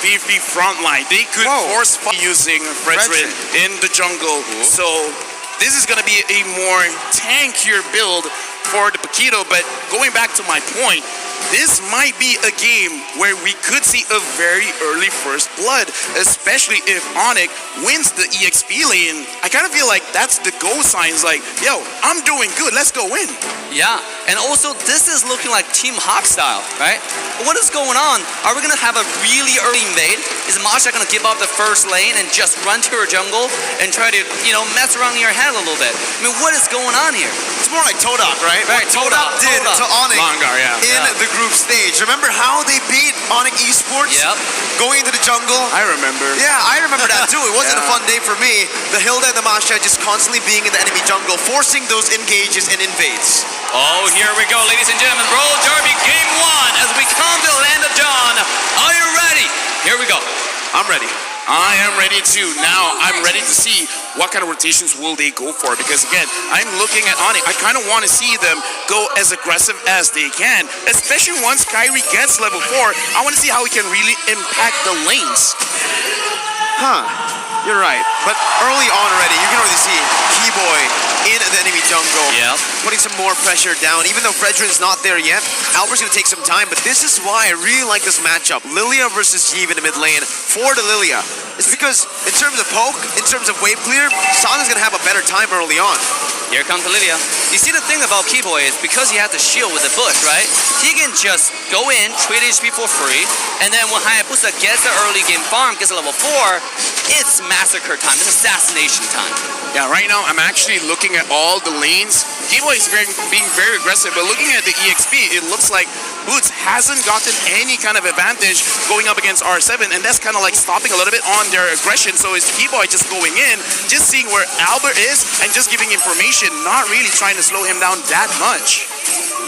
leave the front line. They could force fight using Fredrin in the jungle. So this is going to be a more tankier build for the Paquito. But going back to my point, this might be a game where we could see a very early first blood, especially if Onic wins the EXP lane. I kind of feel like that's the go signs, like, yo, I'm doing good, let's go win. Yeah, and also this is looking like Team Hawk style, right? What is going on? Are we going to have a really early invade? Is Masha going to give up the first lane and just run to her jungle and try to, you know, mess around in your head a little bit? I mean, what is going on here? It's more like Todak, right? Right, what Todak did to Onic in the group stage. Remember how they beat Onic Esports? Going into the jungle? I remember. Yeah, I remember that too. It wasn't a fun day for me. The Hilda and the Masha just constantly being in the enemy jungle, forcing those engages and invades. Oh, here we go, ladies and gentlemen. Roll Derby Game 1 as we come to the land of Dawn. Are you ready? Here we go. I'm ready. I am ready too. Now I'm ready to see what kind of rotations will they go for, because again, I'm looking at Onic. I kind of want to see them go as aggressive as they can, especially once Kyrie gets level 4. I want to see how he can really impact the lanes. You're right. But early on already, you can already see Keyboy in the enemy jungle, putting some more pressure down. Even though Fredrin's not there yet, Albert's going to take some time, but this is why I really like this matchup. Lilia versus Yve in the mid lane for the Lilia. It's because in terms of poke, in terms of wave clear, Sana's going to have a better time early on. Here comes Lilia. You see, the thing about Keyboy is because he has the shield with the bush, right? He can just go in, trade HP for free, and then when Hayabusa gets the early game farm, gets a level 4, it's massacre time. It's assassination time. Yeah, right now I'm actually looking at all the lanes. Keyboy is being very aggressive, but looking at the EXP, it looks like Boots hasn't gotten any kind of advantage going up against R7, and that's kind of like stopping a little bit on their aggression. So is Keyboy just going in, just seeing where Albert is, and just giving information, not really trying to slow him down that much.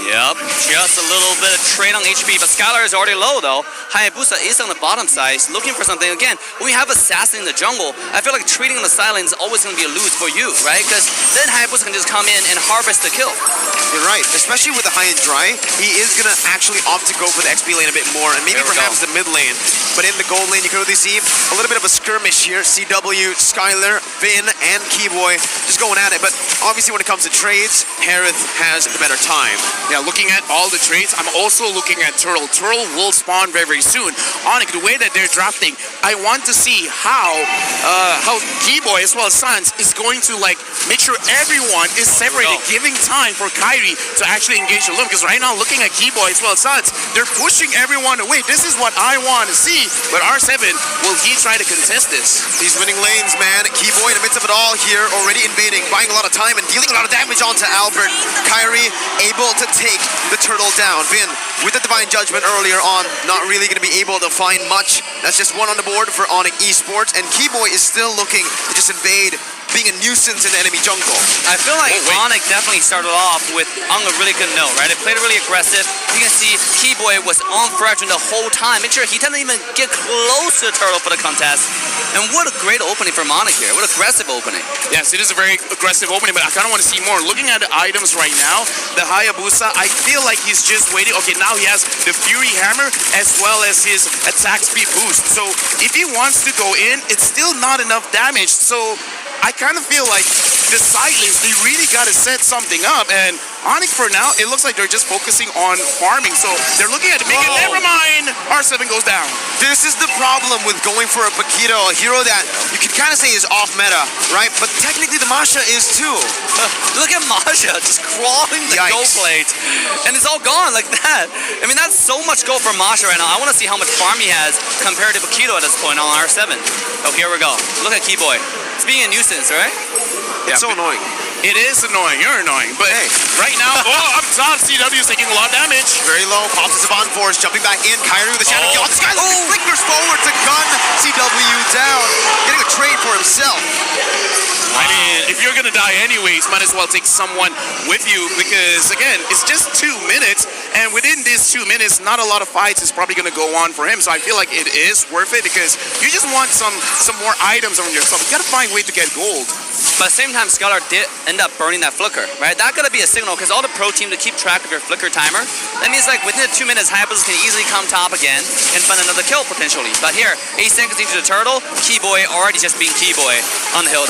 Yep, just a little bit of trade on HP, but Skylar is already low though. Hayabusa is on the bottom side, looking for something. Again, when we have Assassin in the jungle, I feel like trading on the sidelines is always going to be a lose for you, right? Because then Hayabusa can just come in and harvest the kill. You're right, especially with the high and dry, he is going to actually opt to go for the XP lane a bit more, and maybe perhaps the mid lane. But in the gold lane, you can really see a little bit of a skirmish here. CW, Skylar, Vin, and Keyboy just going at it. But obviously when it comes to trades, Harith has the better time. Yeah, looking at all the trades, I'm also looking at Turtle. Turtle will spawn very, very soon. Onic, the way that they're drafting, I want to see how Keyboy as well as Sans is going to like make sure everyone is separated, giving time for Kyrie to actually engage alone. Because right now, looking at Keyboy as well as Sans, they're pushing everyone away. This is what I want to see. But R7, will he try to contest this? He's winning lanes, man. Keyboy in the midst of it all here, already invading, buying a lot of time and dealing a lot of damage onto Albert. Kyrie able to take the Turtle down. Vin with the Divine Judgment earlier on, not really going to be able to find much. That's just one on the board for Onic Esports, and Keyboy is still looking to just invade, being a nuisance in the enemy jungle. I feel like Onic definitely started off on a really good note, right? It played really aggressive. You can see Keyboy was on Fredrin the whole time. Make sure he didn't even get close to the Turtle for the contest. And what a great opening for Onic here. What aggressive opening. Yes, it is a very aggressive opening, but I kind of want to see more. Looking at the items right now, the Hayabusa, I feel like he's just waiting. Okay, now he has the Fury Hammer as well as his attack speed boost. So if he wants to go in, it's still not enough damage. So I kind of feel like the side lanes, they really got to set something up. And Onic, for now, it looks like they're just focusing on farming. So they're looking at it, making never mind. R7 goes down. This is the problem with going for a Paquito, a hero that you can kind of say is off meta, right? But technically the Masha is too. Look at Masha just crawling the gold plate. And it's all gone like that. I mean, that's so much gold for Masha right now. I want to see how much farm he has compared to Paquito at this point on R7. Oh, here we go. Look at Keyboy. It's being a nuisance, right? It's so annoying. It is annoying. You're annoying. But hey, right now, up top, CW is taking a lot of damage. Very low. Pops the Savant Force, jumping back in. Kyrie with the Shadow Kill. This guy flickers forward to gun CW down. Getting a trade for himself. I mean, if you're going to die anyways, might as well take someone with you because, again, it's just 2 minutes. And within these 2 minutes, not a lot of fights is probably going to go on for him. So I feel like it is worth it because you just want some more items on yourself. You got to find a way to get gold. But at the same time, Skylar did end up burning that flicker, right? That gotta be a signal because all the pro team to keep track of your flicker timer. That means like within the 2 minutes, Hayabusa can easily come top again and find another kill potentially. But here, 8 seconds into the turtle, Keyboy already just being Keyboy on the hill.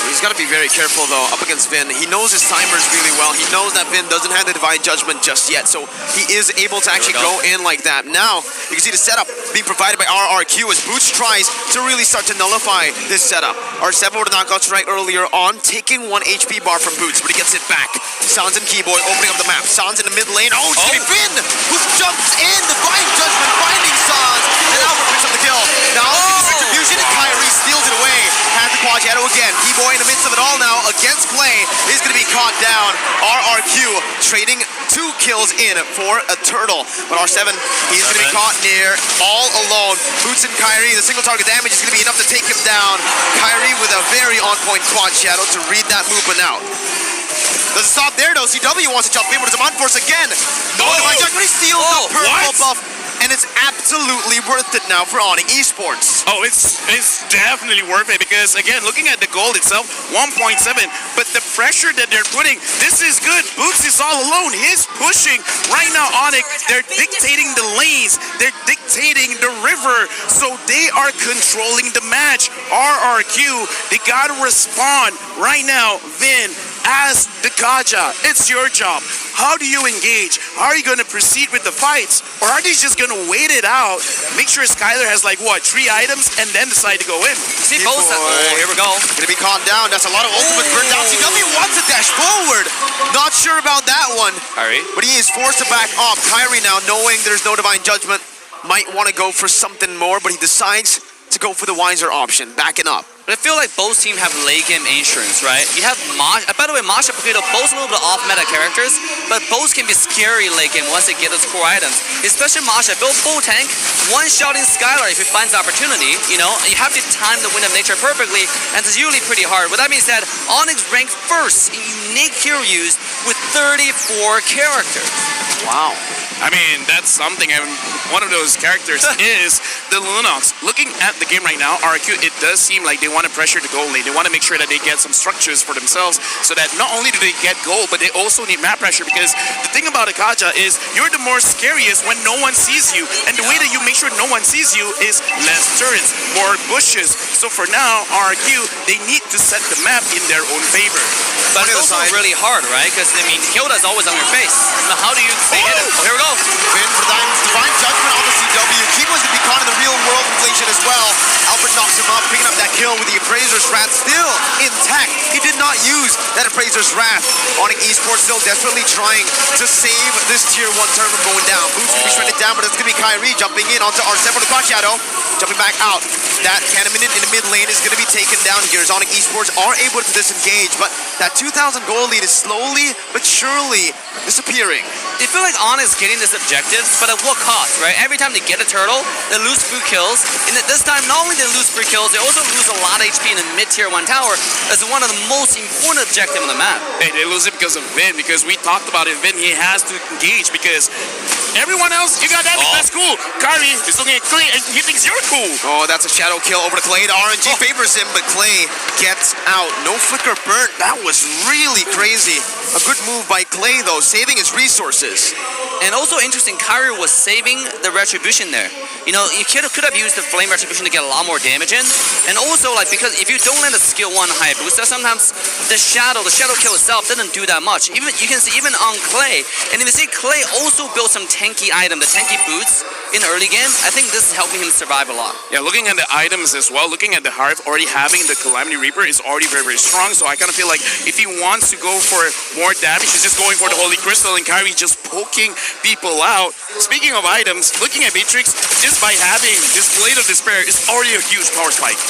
He's got to be very careful, though, up against Vin. He knows his timers really well. He knows that Vin doesn't have the Divine Judgment just yet, so he is able to actually go in like that. Now, you can see the setup being provided by Rrq as Boots tries to really start to nullify this setup. R7 with a knockout strike earlier on, taking 1 HP bar from Boots, but he gets it back. Sans and Keyboy opening up the map. Sans in the mid lane. Oh, it's going to be Vin who jumps in. Divine Judgment finding Sans, and Albert picks up the kill. Now, distribution, and Kyrie steals it away. Has the quad shadow again. Keyboy in the midst of it all now against Clay is going to be caught down. Rrq trading 2 kills in for a turtle. But R7, he's going to be caught near all alone. Boots and Kyrie, the single target damage is going to be enough to take him down. Kyrie with a very on-point quad shadow to read that movement out. Doesn't stop there though. CW wants to jump in, but it's a Force again. No, Divine Judgment, he steals the purple buff. And it's absolutely worth it now for Onic Esports. Oh, it's definitely worth it because, again, looking at the gold itself, 1.7, but the pressure that they're putting, this is good. Boots is all alone. He's pushing. Right now, Onic, they're dictating the lanes. They're dictating the river. So they are controlling the match. Rrq, they got to respond. Right now, Vin, as the Kaja, it's your job. How do you engage? How are you going to proceed with the fights? Or are they just going to wait it out, make sure Skylar has like, what, 3 items, and then decide to go in? See both sides. Oh, here we go. Gonna be caught down. That's a lot of ultimates burned down. CW wants to dash forward. Not sure about that one. Kyrie. But he is forced to back off. Kyrie now, knowing there's no Divine Judgment, might want to go for something more, but he decides to go for the wiser option, backing up. But I feel like both teams have late game insurance, right? You have Masha, by the way, Masha and Potato, both a little bit off-meta characters, but both can be scary late game once they get those core items. Especially Masha, build full tank, one-shotting Skylar if he finds the opportunity, you know? You have to time the Wind of Nature perfectly, and it's usually pretty hard. With that being said, Onyx ranked first in unique hero use with 34 characters. Wow. I mean, that's something. And one of those characters is the Lunox. Looking at the game right now, Rrq, it does seem like they want to pressure the goal lane. They want to make sure that they get some structures for themselves so that not only do they get goal, but they also need map pressure, because the thing about Akaja is you're the more scariest when no one sees you. And the way that you make sure no one sees you is less turrets, more bushes. So for now, Rrq, they need to set the map in their own favor. But it's also really hard, right? Because, I mean, Hilda's always on your face. Now, how do you stay hidden? Oh, here we go. Vin for Divine Judgment on the CW. Keyboy's gonna be caught in the real world inflation as well. Albert knocks him up, picking up that kill with the Appraiser's Wrath still intact. He did not use that Appraiser's Wrath. Onic Esports still desperately trying to save this tier 1 turn from going down. Boots gonna be shredded down, but it's gonna be Kyrie jumping in onto R7 with the Cross Shadow. Jumping back out. That Cannon in the mid lane is gonna be taken down here as Onic Esports are able to disengage, but that 2,000 gold lead is slowly but surely disappearing. They feel like Onyx getting this objective, but at what cost, right? Every time they get a turtle, they lose 3 kills. And this time, not only they lose 3 kills, they also lose a lot of HP in the mid-tier 1 tower. That's one of the most important objectives on the map. Hey, they lose it because of Vin, because we talked about it. Vin, he has to engage because everyone else, you got that, that's cool. Kyrie is looking at Clay and he thinks you're cool. Oh, that's a shadow kill over to Clay. The RNG favors him, but Clay gets out. No flicker burnt. That was really crazy. A good move by Clay, though, saving his resources. And also interesting, Kyrie was saving the Retribution there. You know, you could have used the Flame Retribution to get a lot more damage in. And also, like, because if you don't land a skill 1 Hayabusa, sometimes the shadow kill itself doesn't do that much. Even you can see even on Clay. And if you see Clay also built some tanky item, the tanky boots in the early game, I think this is helping him survive a lot. Yeah, looking at the items as well, looking at the Harv already having the Calamity Reaper is already very, very strong. So I kind of feel like if he wants to go for more damage, he's just going for the Holy Crystal, and Kyrie just poking people out. Speaking of items, looking at Matrix, just by having this Blade of Despair is already a huge power spike.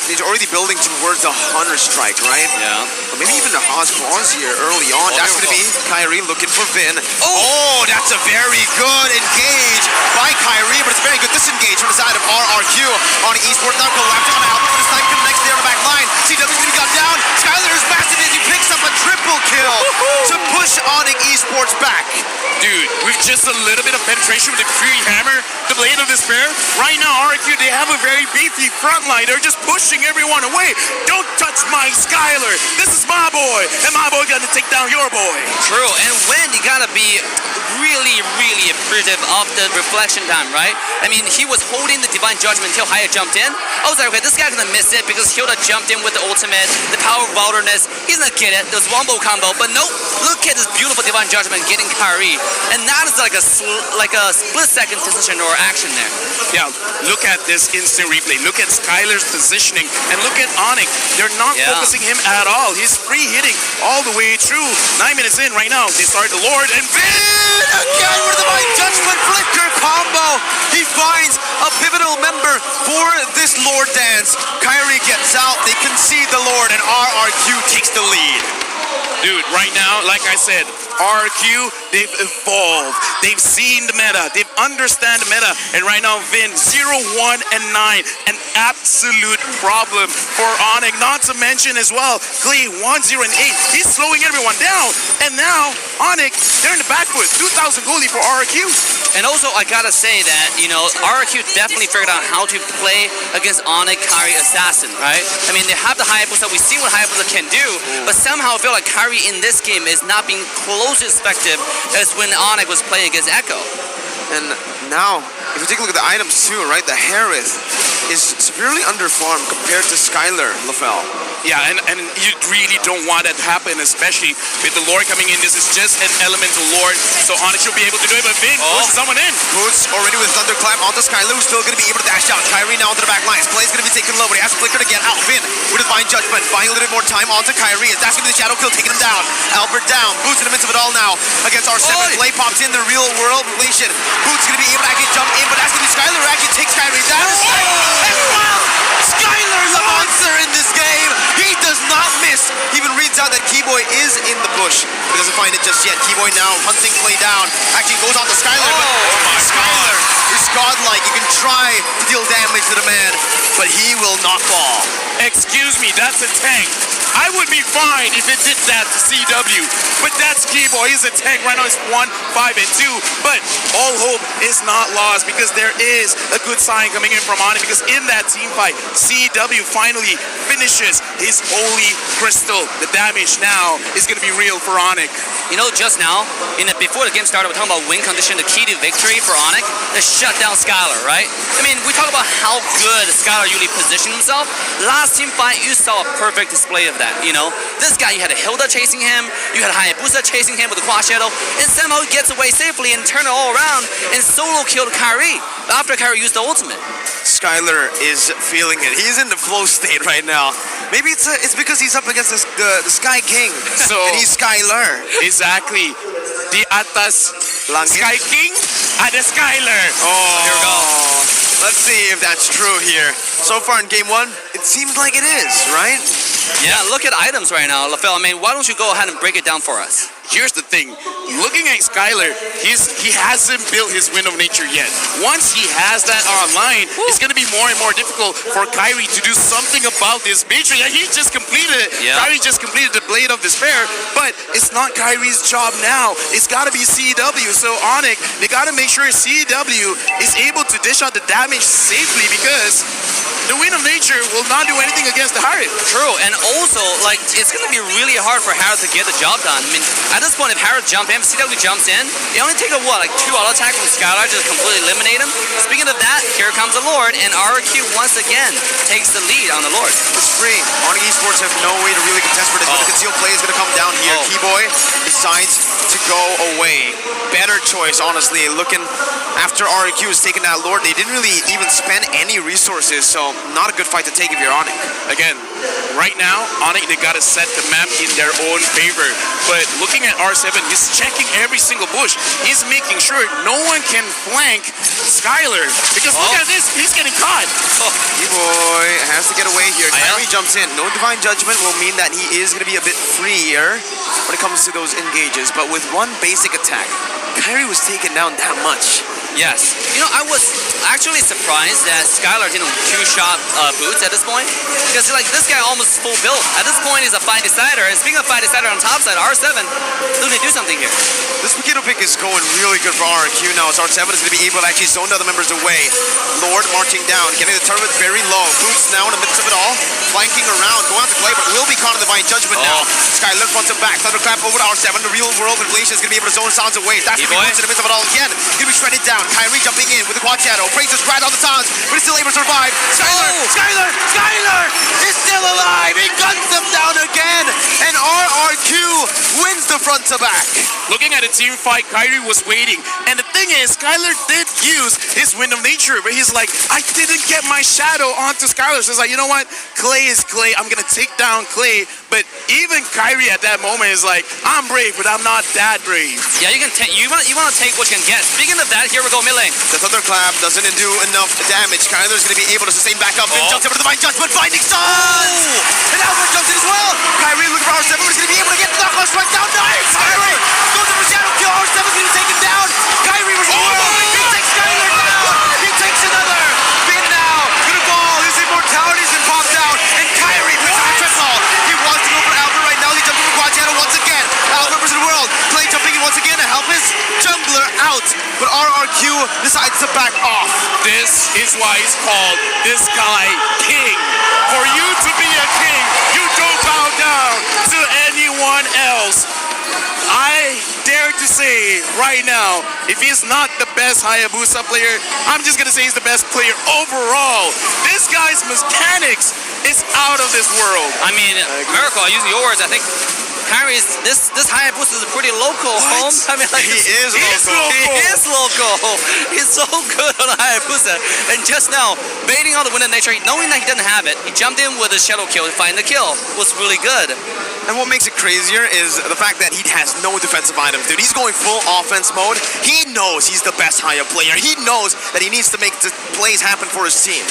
He's already building towards the Hunter Strike, right? Yeah. Or maybe even the Haas Claws here early on. That's going to be Kyrie looking for Vin. Oh, that's a very good engage by Kyrie, but it's a very good disengage from the side of Rrq. Onic Esports now collapsing on Albert, but the snipe connects there on the back line. CW's going to be got down. Skylar is massive as he picks up a triple kill to push Onic Esports Esports back. Dude, with just a little bit of penetration with the Fury Hammer, the Blade of Despair, right now Rrq, they have a very beefy front line. They're just pushing everyone away. Don't touch my Skylar. This is my boy, and my boy gonna take down your boy. True, and when you gotta be really, really appreciative of the reflection time, right? I mean, he was holding the Divine Judgment until Haya jumped in. I was like, okay, this guy's gonna miss it because Hilda jumped in with the ultimate, the power of wilderness. He's gonna get it. There's wombo combo, but nope. Look at this beautiful Divine Judgment getting Kyrie, and that is like a split-second decision or action there. Yeah, look at this instant replay. Look at Skylar's positioning, and look at Onic. They're not focusing him at all. He's free hitting all the way through. 9 minutes in right now. They start the Lord, and Vin again with the Divine Judgment flicker combo. He finds a pivotal member for this Lord dance. Kyrie gets out. They concede the Lord, and Rrq takes the lead. dude, right now, like I said, Rrq, they've evolved. They've seen the meta. They've understand the meta. And right now, Vin, 0, 1, and 9. An absolute problem for Onic. Not to mention as well, Klee, 1, 0, and 8. He's slowing everyone down. And now, Onic, they're in the back foot. 2,000 goalie for Rrq. And also, I gotta say that, you know, Rrq definitely figured out how to play against Onic, Kyrie, Assassin, right? I mean, they have the Hayabusa. We see what Hayabusa can do, but somehow I feel like Kyrie in this game is not being close as effective as when Onic was playing against Echo. And now, if you take a look at the items too, right? The Harith is severely underfarmed compared to Skylar, LaFell. Yeah, and you really don't want that to happen, especially with the Lord coming in. This is just an elemental Lord, so Onic should be able to do it, but Vin pushes someone in. Boots already with Thunderclap onto Skylar, who's still going to be able to dash out. Kyrie now into the back lines. Play's going to be taken low, but he has to flicker to get out. Vin with Divine Judgment, buying a little bit more time onto Kyrie. That's going to be the Shadow Kill, taking him down. Albert down. Boots in the midst of it all now against R7. Play pops in the real world relation. Boots going to be able to actually jump in, but that's going to be Skylar who actually takes Kyrie down. And well, Skylar's a monster in this game. He does not miss. He even reads out that Keyboy is in the bush. He doesn't find it just yet. Keyboy now hunting play down. Actually goes on to Skylar, but Skylar is godlike. You can try to deal damage to the man, but he will not fall. Excuse me, that's a tank. I would be fine if it did that to CW, but that's Keyboy. He's a tank. Right now it's 1, 5, and 2, but all hope is not lost because there is a good sign coming in from Onic, because in that team fight, CW finally finishes his Holy Crystal. The damage now is going to be real for Onic. You know, just now, before the game started, we're talking about win condition, the key to victory for Onic is shut down Skylar, right? I mean, we talk about how good Skylar usually positioned himself. Last team fight, you saw a perfect display of that, you know? This guy, you had a Hilda chasing him, you had Hayabusa chasing him with the Quad Shadow, and somehow he gets away safely and turn it all around and solo killed Kyrie after Kyrie used the ultimate. Skylar is feeling it. He's in the flow state right now. Maybe it's because he's up against the Sky King, So and he's Skylar. Exactly. The atas Langit. Sky King at the Skylar. Oh, Here we go. Let's see if that's true here. So far in game one, it seems like it is, right? Yeah, look at items right now, LaFell. I mean, why don't you go ahead and break it down for us? here's the thing. Looking at Skylar, he hasn't built his Wind of Nature yet. Once he has that online, it's going to be more and more difficult for Kyrie to do something about this Matrix. He just completed it. Yeah. Kyrie just completed the Blade of Despair, but it's not Kyrie's job now. It's got to be CW. So Onic, they got to make sure CW is able to dish out the damage safely, because the Wind of Nature will not do anything against the Harith. True, and also, like, it's going to be really hard for Harith to get the job done. I mean, at this point, if Harith jumps in, CW jumps in, they only take a, what, like 2 auto attack from Skylar to completely eliminate him? Speaking of that, here comes the Lord, and Rrq once again takes the lead on the Lord. It's free. Onic Esports have no way to really contest for this, but the concealed play is going to come down here. Keyboy decides to go away. Better choice, honestly. Looking after Rrq has taken that Lord, they didn't really even spend any resources, so not a good fight to take if you're Onic. Again, right now, Onic, they got to set the map in their own favor. But looking at R7, he's checking every single bush. He's making sure no one can flank Skylar, because look at this, he's getting caught. Keyboy has to get away here. Yeah. Kyrie jumps in. No Divine Judgment will mean that he is going to be a bit freer when it comes to those engages, but with one basic attack, Kyrie was taken down that much. Yes. You know, I was actually surprised that Skylar didn't two-shot Boots at this point. Because like this guy almost full build. At this point, he's a fight decider. And speaking of fight decider on top side, R7 looking to do something here. This Makito pick is going really good for Rrq now, as R7 is going to be able to actually zone the other members away. Lord marching down, getting the tournament very low. Boots now in the midst of it all, flanking around, going out to play, but will be caught in Divine Judgment now. Skylar fronts him back, thunderclap over to R7. The real world inflation is going to be able to zone sounds away. That's going to be Boots in the midst of it all again. Going to be shredded down. Kyrie jumping in with the quad shadow. Phrases grabs on the sounds, but he's still able to survive. Skylar is still alive. He guns them down again, and Rrq wins the front to back. Looking at a team fight, Kyrie was waiting. And the thing is, Skylar did use his Wind of Nature, but he's like, I didn't get my shadow onto Skylar. So it's like, you know what? Clay is Clay. I'm going to take down Clay. But even Kyrie at that moment is like, I'm brave, but I'm not that brave. Yeah, you can take. You want to take what you can get. Speaking of that, here we go, mid lane. The thunderclap doesn't do enough damage. Kyler's going to be able to sustain back up. Jumps over to the Divine Judgment, finding Suns! And Albert jumps in as well. Kyrie looking for R7, but he's going to be able to get the knockdown strike down. Nice! Kyrie goes over shadow kill. R7's going to take him down. Kyrie was he takes Skylar down. He takes another. Finn now going to fall. His immortality's been popped out. And Kyrie picks up a triple. He wants to go for Albert right now. He jumps over quad shadow once again. Albert versus the world. Clay jumping in once again to help his jungler out. But Rrq decides to back off. This is why he's called this guy king. For you to be a king, you don't bow down to anyone else. I dare to say right now, if he's not the best Hayabusa player, I'm just going to say he's the best player overall. This guy's mechanics is out of this world. I mean, Miracle, I use your words. I think Kyrie's this Hayabusa is a pretty local home. I mean, like, He is local. He is local. He's so good on Hayabusa. And just now, baiting on the Wind of Nature, knowing that he didn't have it, he jumped in with a shadow kill to find the kill. Was really good. And what makes it crazier is the fact that he has no defensive items, dude. He's going full offense mode. He knows he's the best Haya player. He knows that he needs to make the plays happen for his team.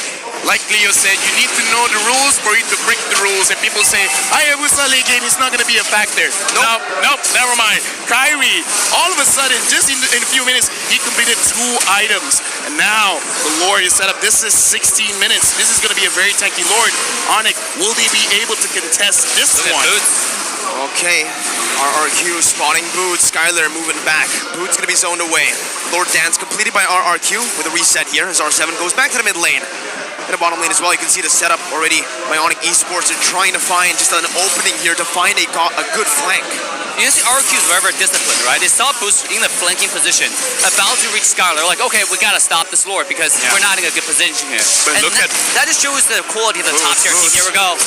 Like Leo said, you need to know the rules for you to break the rules. And people say, Hayabusa late game, he's not going to be a factor. Nope, never mind. Kyrie, all of a sudden, just in a few minutes, he completed 2 items. And now, the Lord is set up. This is 16 minutes. This is going to be a very tanky Lord. Onic, will they be able to contest this one? Okay, Rrq spotting Boots. Skylar moving back. Boots going to be zoned away. Lord dance completed by Rrq with a reset here as R7 goes back to the mid lane. In the bottom lane as well, you can see the setup already by Onic Esports. They're trying to find just an opening here to find a good flank. You see Rrq is very disciplined, right? They saw Boost in the flanking position, about to reach Skylar. Like, okay, we gotta stop this Lord because we're not in a good position here. But and look at that just shows the quality of the top tier team. Here we go.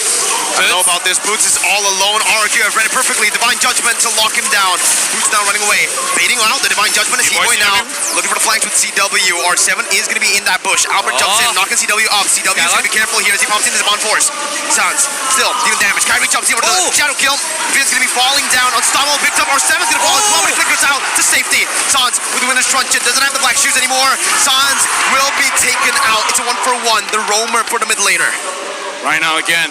I don't know about this. Boots is all alone. Rrq have read it perfectly. Divine Judgment to lock him down. Boots now running away. Baiting out. The Divine Judgment is T-Boy now. Looking for the flanks with CW. R7 is going to be in that bush. Albert jumps in, knocking CW up. CW is going to be careful here as he pops into the Bond Force. Sans still dealing damage. Kyrie jumps in with the shadow kill. Finn's going to be falling down. Unstoppable. Picked up. R7's going to fall as well, but he flickers out to safety. Sans with the Winner's Truncheon. Doesn't have the black shoes anymore. Sans will be taken out. It's a 1-for-1. The roamer for the mid laner. right now again.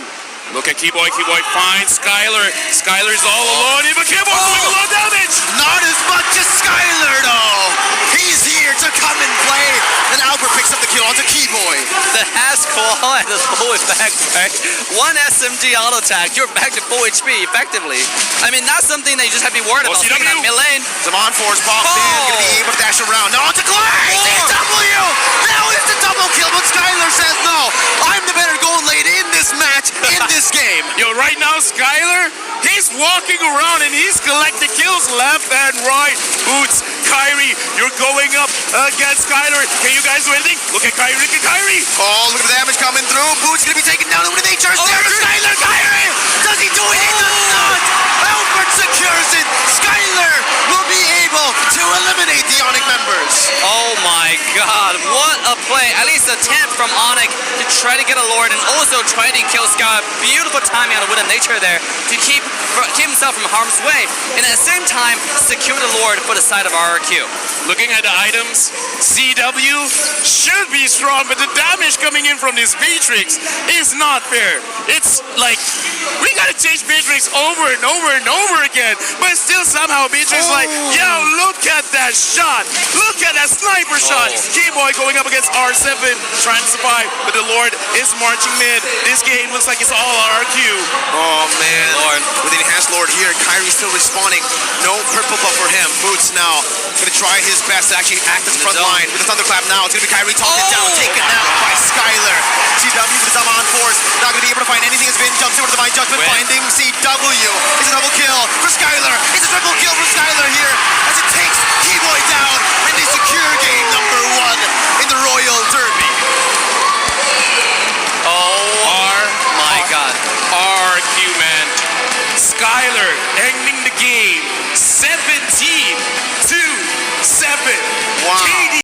Look at Keyboy. Keyboy finds Skylar. Skylar's all alone. Even Keyboy doing a lot of damage. Not as much as Skylar, though. He's here to come and play. And Albert picks up the kill onto Keyboy. The Hash Claw and the full back, right? One SMG auto attack, you're back to full HP effectively. I mean, that's something that you just have to be worried about. Speaking of mid lane, Zaman Force pops in, gonna be able to dash around. Now onto Clay! CW! Now is the double kill, but Skylar says no. I'm the better gold lane in this match, in this game. Yo, right now, Skylar, he's walking around and he's collecting kills left and right. Boots, Kyrie, you're going up against Skylar. Can you guys do anything? Look at Kyrie, look at Kyrie. Oh, look at the damage coming through. Boots gonna be taken down over the nature. There is Skylar. Kyrie! Does he do it? He does not! Albert secures it. Skylar will be able to eliminate the Onic members. oh my god, what a play. At least attempt from Onic to try to get a Lord and also try to kill Scar. Beautiful timing out of Wooden Nature there to keep himself from harm's way, and at the same time secure the Lord for the side of Rrq. Looking at the items, CW should be strong, but the damage coming in from this Matrix is not fair. It's like, we gotta change Matrix over and over and over again, but still somehow Matrix like, yo, look at that shot. Look at that sniper shot. Keyboy going up against R7, trying to survive, but the Lord is marching mid. This game looks like it's all Rrq. Oh man, Lord. with the enhanced Lord here, Kyrie still respawning. No purple buff for him. Boots now gonna try his best to actually act as front line. With the thunderclap now, it's gonna be Kyrie talking down, taken out by Skylar. CW with the Zaman force, not gonna be able to find anything as Vin jumps in with the Divine Judgment, finding CW. It's a double kill for Skylar. It's a triple kill for Skylar here as it takes Keyboy down, and they secure game number 1 in the Royal Derby. Oh my God. RQ, man. Skylar ending the game 17-7. Wow. KD